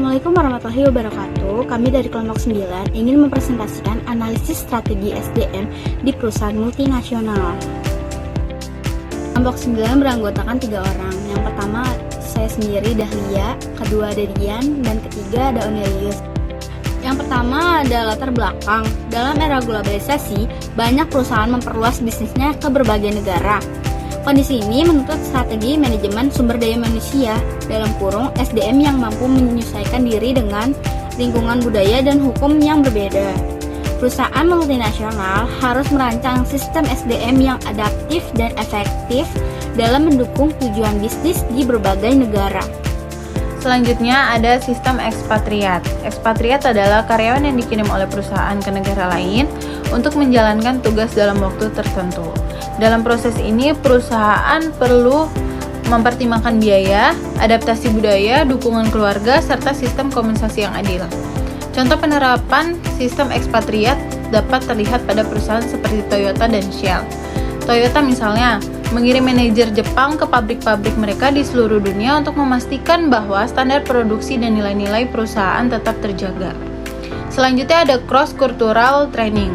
Assalamualaikum warahmatullahi wabarakatuh. Kami dari kelompok 9 ingin mempresentasikan analisis strategi SDM di perusahaan multinasional. Kelompok 9 beranggotakan 3 orang. Yang pertama saya sendiri, Dahlia, kedua ada Dian, dan ketiga ada Onelius. Yang pertama ada latar belakang. Dalam era globalisasi, banyak perusahaan memperluas bisnisnya ke berbagai negara. Kondisi ini menuntut strategi manajemen sumber daya manusia dalam kurung SDM yang mampu menyesuaikan diri dengan lingkungan budaya dan hukum yang berbeda. Perusahaan multinasional harus merancang sistem SDM yang adaptif dan efektif dalam mendukung tujuan bisnis di berbagai negara. Selanjutnya ada sistem ekspatriat. Ekspatriat adalah karyawan yang dikirim oleh perusahaan ke negara lain untuk menjalankan tugas dalam waktu tertentu. Dalam proses ini, perusahaan perlu mempertimbangkan biaya, adaptasi budaya, dukungan keluarga, serta sistem kompensasi yang adil. Contoh penerapan sistem ekspatriat dapat terlihat pada perusahaan seperti Toyota dan Shell. Toyota misalnya mengirim manajer Jepang ke pabrik-pabrik mereka di seluruh dunia untuk memastikan bahwa standar produksi dan nilai-nilai perusahaan tetap terjaga. Selanjutnya ada cross-cultural training.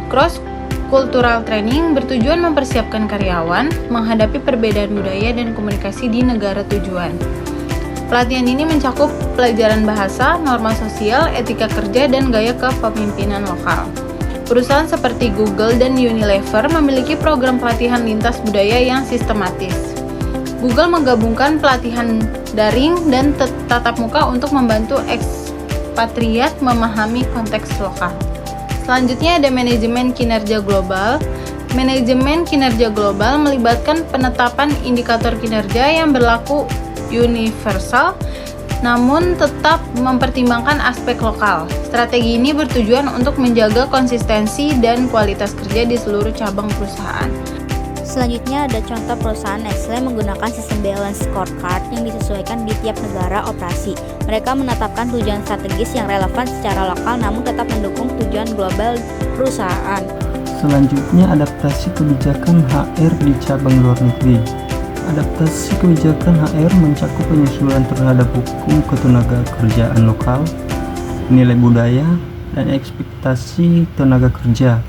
Cross-cultural training bertujuan mempersiapkan karyawan menghadapi perbedaan budaya dan komunikasi di negara tujuan. Pelatihan ini mencakup pelajaran bahasa, norma sosial, etika kerja, dan gaya kepemimpinan lokal. Perusahaan seperti Google dan Unilever memiliki program pelatihan lintas budaya yang sistematis. Google menggabungkan pelatihan daring dan tatap muka untuk membantu ekspatriat memahami konteks lokal. Selanjutnya ada manajemen kinerja global. Manajemen kinerja global melibatkan penetapan indikator kinerja yang berlaku universal, namun tetap mempertimbangkan aspek lokal. Strategi ini bertujuan untuk menjaga konsistensi dan kualitas kerja di seluruh cabang perusahaan. Selanjutnya ada contoh perusahaan Nestle menggunakan sistem balance scorecard yang disesuaikan di tiap negara operasi. Mereka menetapkan tujuan strategis yang relevan secara lokal namun tetap mendukung tujuan global perusahaan. Selanjutnya adaptasi kebijakan HR di cabang luar negeri. Adaptasi kebijakan HR mencakup penyesuaian terhadap hukum ketenagakerjaan lokal, nilai budaya, dan ekspektasi tenaga kerja.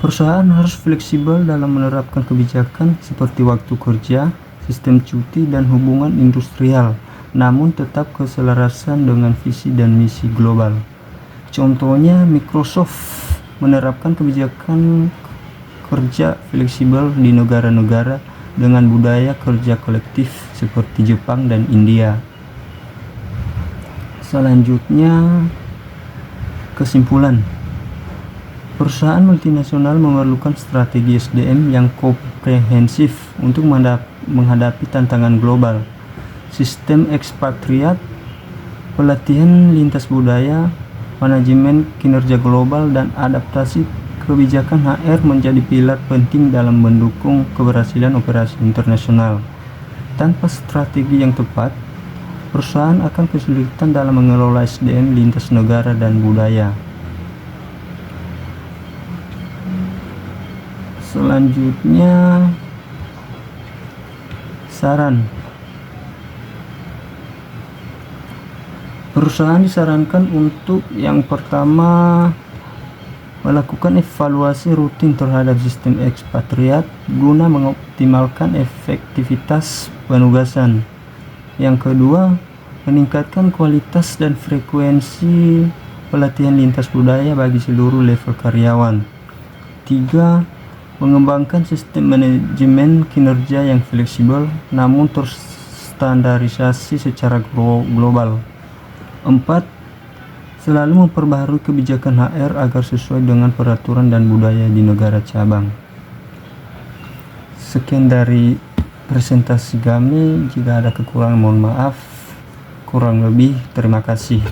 Perusahaan harus fleksibel dalam menerapkan kebijakan seperti waktu kerja, sistem cuti, dan hubungan industrial, namun tetap keselarasan dengan visi dan misi global. Contohnya, Microsoft menerapkan kebijakan kerja fleksibel di negara-negara dengan budaya kerja kolektif seperti Jepang dan India. Selanjutnya, kesimpulan. Perusahaan multinasional memerlukan strategi SDM yang komprehensif untuk menghadapi tantangan global. Sistem ekspatriat, pelatihan lintas budaya, manajemen kinerja global, dan adaptasi kebijakan HR menjadi pilar penting dalam mendukung keberhasilan operasi internasional. Tanpa strategi yang tepat, perusahaan akan kesulitan dalam mengelola SDM lintas negara dan budaya. Selanjutnya, saran. Perusahaan disarankan untuk yang pertama melakukan evaluasi rutin terhadap sistem ekspatriat guna mengoptimalkan efektivitas penugasan. Yang kedua, meningkatkan kualitas dan frekuensi pelatihan lintas budaya bagi seluruh level karyawan. 3. Mengembangkan sistem manajemen kinerja yang fleksibel namun terstandarisasi secara global. 4. Selalu memperbaharui kebijakan HR agar sesuai dengan peraturan dan budaya di negara cabang. Sekian dari presentasi kami. Jika ada kekurangan mohon maaf. Kurang lebih terima kasih.